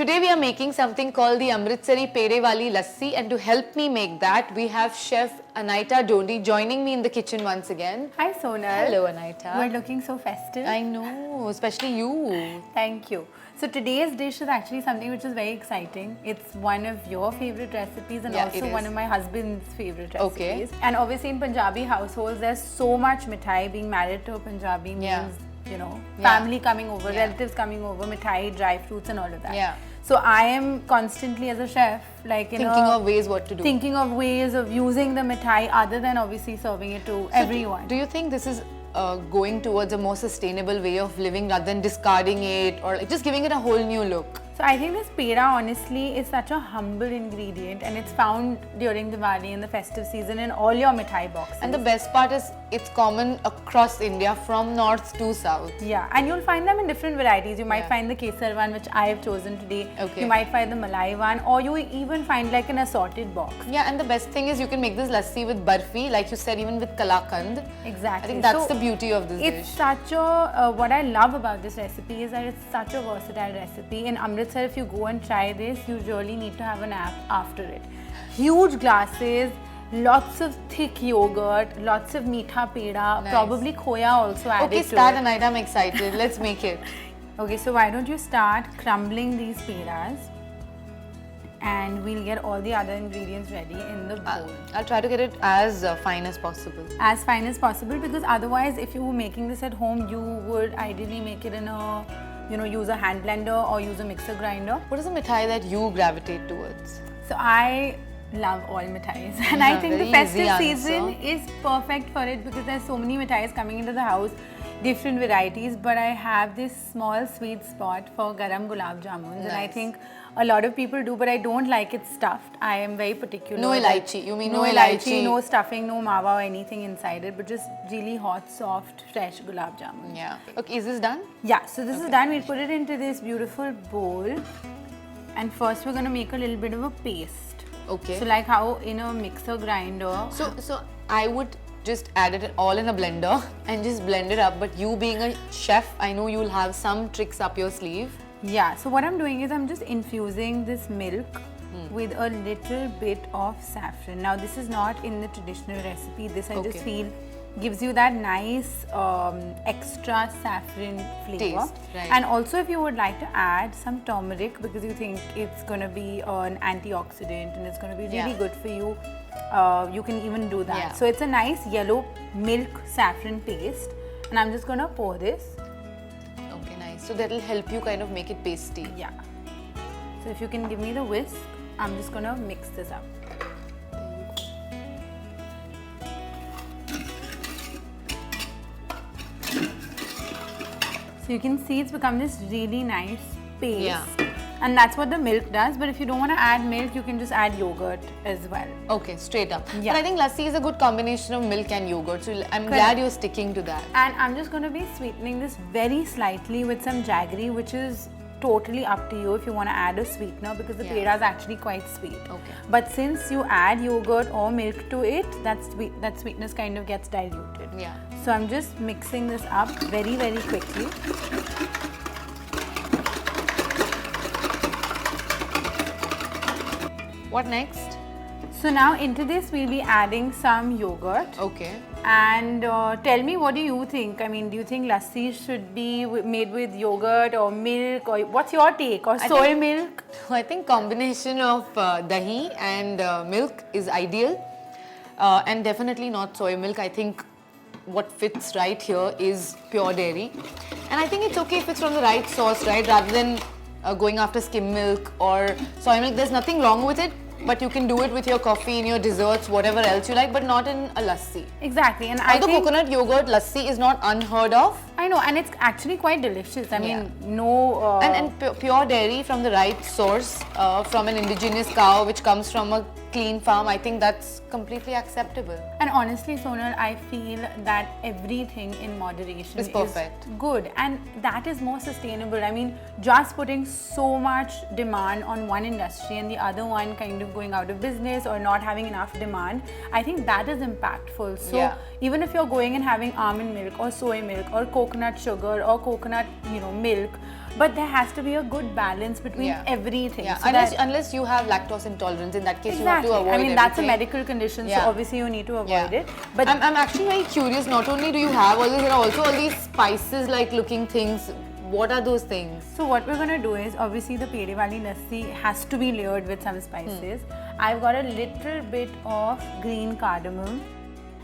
Today we are making something called the Amritsari Pedewali Lassi, and to help me make that, we have Chef Anahita Dhondy joining me in the kitchen once again. Hi Sonal. Hello Anahita. We're looking so festive. I know, especially you. Thank you. So today's dish is actually something which is very exciting. It's one of your favorite recipes and also one of my husband's favorite recipes. And obviously in Punjabi households, there's so much mithai. Being married to a Punjabi means, you know, family coming over, relatives coming over, mithai, dry fruits and all of that. So I am constantly as a chef, like, you thinking of ways what to do. Thinking of ways of using the mithai other than obviously serving it to everyone. Do you think this is going towards a more sustainable way of living rather than discarding it or like just giving it a whole new look? So I think this peda honestly is such a humble ingredient and it's found during Diwali in the festive season in all your mithai boxes. And the best part is it's common across India from north to south. Yeah, and you'll find them in different varieties. You might find the kesar one, which I have chosen today. You might find the malai one, or you even find like an assorted box. Yeah, and the best thing is you can make this lassi with barfi, like you said, even with kalakand. Exactly. I think that's the beauty of this dish. It's such a, what I love about this recipe is that it's such a versatile recipe. In Amritsar, if you go and try this, you really need to have a nap after it. Huge glasses, lots of thick yogurt, lots of meetha peda, probably khoya also added to it. Okay, start Anahita, I'm excited. Let's make it. Okay, so why don't you start crumbling these pedas and we'll get all the other ingredients ready in the bowl. I'll try to get it as fine as possible. As fine as possible, because otherwise if you were making this at home, you would ideally make it in a, you know, use a hand blender or use a mixer grinder. What is the mithai that you gravitate towards? So I love all mithais and I think the festive season is perfect for it because there's so many mithais coming into the house, different varieties, but I have this small sweet spot for garam gulab jamuns and I think a lot of people do, but I don't like it stuffed. I am very particular. No elaichi, you mean no elaichi, no stuffing, no mawa or anything inside it, but just really hot, soft, fresh gulab jamun. Yeah. Okay, is this done? Yeah, so this is done. We'll put it into this beautiful bowl and first we're going to make a little bit of a paste. Okay. So like how in a mixer grinder. So I would just add it all in a blender and just blend it up, but you being a chef, I know you'll have some tricks up your sleeve. Yeah, so what I'm doing is I'm just infusing this milk with a little bit of saffron. Now this is not in the traditional recipe. This I just feel gives you that nice extra saffron flavor. Taste, right. And also if you would like to add some turmeric because you think it's going to be an antioxidant and it's going to be really good for you, you can even do that. So it's a nice yellow milk saffron paste and I'm just going to pour this. Okay, nice. So that will help you kind of make it pasty. Yeah. So if you can give me the whisk, I'm just going to mix this up. So you can see it's become this really nice paste. And that's what the milk does. But if you don't want to add milk, you can just add yogurt as well. Okay, straight up. But I think lassi is a good combination of milk and yogurt. So I'm glad you're sticking to that. And I'm just going to be sweetening this very slightly with some jaggery, which is totally up to you if you want to add a sweetener because the peda is actually quite sweet. But since you add yogurt or milk to it, that sweetness kind of gets diluted. So I'm just mixing this up very, very quickly. What next? So now into this we'll be adding some yogurt. Okay. And tell me, what do you think? I mean, do you think lassi should be made with yogurt or milk, or what's your take? Or soy milk? I think combination of dahi and milk is ideal, and definitely not soy milk. I think what fits right here is pure dairy, and I think it's okay if it's from the right source, right? Rather than going after skim milk or soy milk, there's nothing wrong with it. But you can do it with your coffee, in your desserts, whatever else you like, but not in a lassi. Exactly. And although coconut yogurt lassi is not unheard of. I know, and it's actually quite delicious. I mean, no... And pure dairy from the right source, from an indigenous cow which comes from a clean farm, I think that's completely acceptable. And honestly, Sonal, I feel that everything in moderation is good. And that is more sustainable. I mean, just putting so much demand on one industry and the other one kind of going out of business or not having enough demand, I think that is impactful. So even if you're going and having almond milk or soy milk or coconut sugar or coconut, milk, but there has to be a good balance between everything. Yeah, so unless you have lactose intolerance, in that case exactly. you have to avoid I mean, that's a medical condition, so obviously you need to avoid it. But I'm actually very curious, not only do you have all this, there are also all these spices like looking things. What are those things? So what we're going to do is, obviously the Pedewali Lassi has to be layered with some spices. I've got a little bit of green cardamom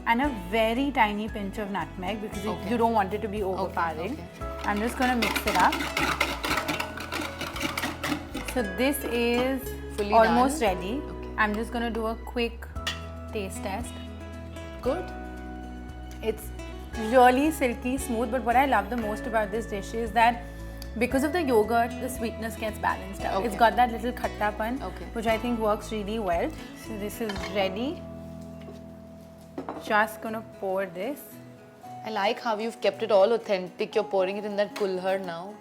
and a very tiny pinch of nutmeg because you don't want it to be overpowering. I'm just going to mix it up. So this is fully almost ready. I'm just going to do a quick taste test. Good. It's really silky smooth, but what I love the most about this dish is that because of the yogurt, the sweetness gets balanced out. It's got that little khattapan, which I think works really well. So this is ready. Just gonna pour this. I like how you've kept it all authentic. You're pouring it in that kulhar now.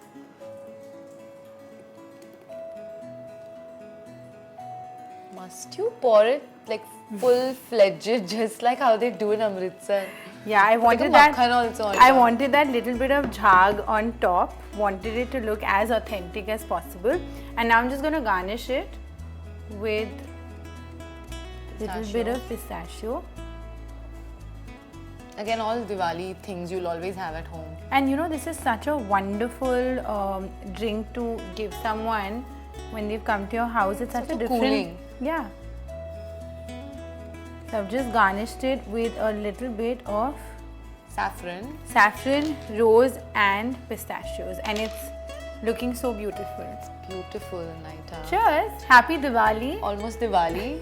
Must you pour it like full-fledged, just like how they do in Amritsar? Yeah, I wanted that. I wanted that little bit of jhag on top. Wanted it to look as authentic as possible. And now I'm just going to garnish it with a little bit of pistachio. Again, all Diwali things you'll always have at home. And you know, this is such a wonderful drink to give someone when they've come to your house. It's such a different. Cooling. Yeah. So I've just garnished it with a little bit of saffron, rose and pistachios, and it's looking so beautiful. It's beautiful, Anahita. Cheers! Happy Diwali! Almost Diwali.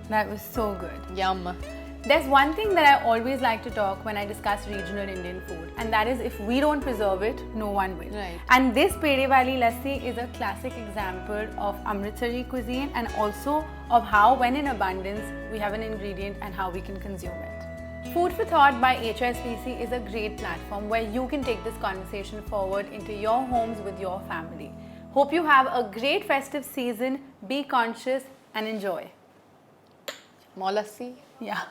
That was so good. Yum. There's one thing that I always like to talk when I discuss regional Indian food, and that is if we don't preserve it, no one will. Right. And this Pedewali Lassi is a classic example of Amritsari cuisine and also of how, when in abundance, we have an ingredient and how we can consume it. Food for Thought by HSBC is a great platform where you can take this conversation forward into your homes with your family. Hope you have a great festive season. Be conscious and enjoy. More lassi? Yeah.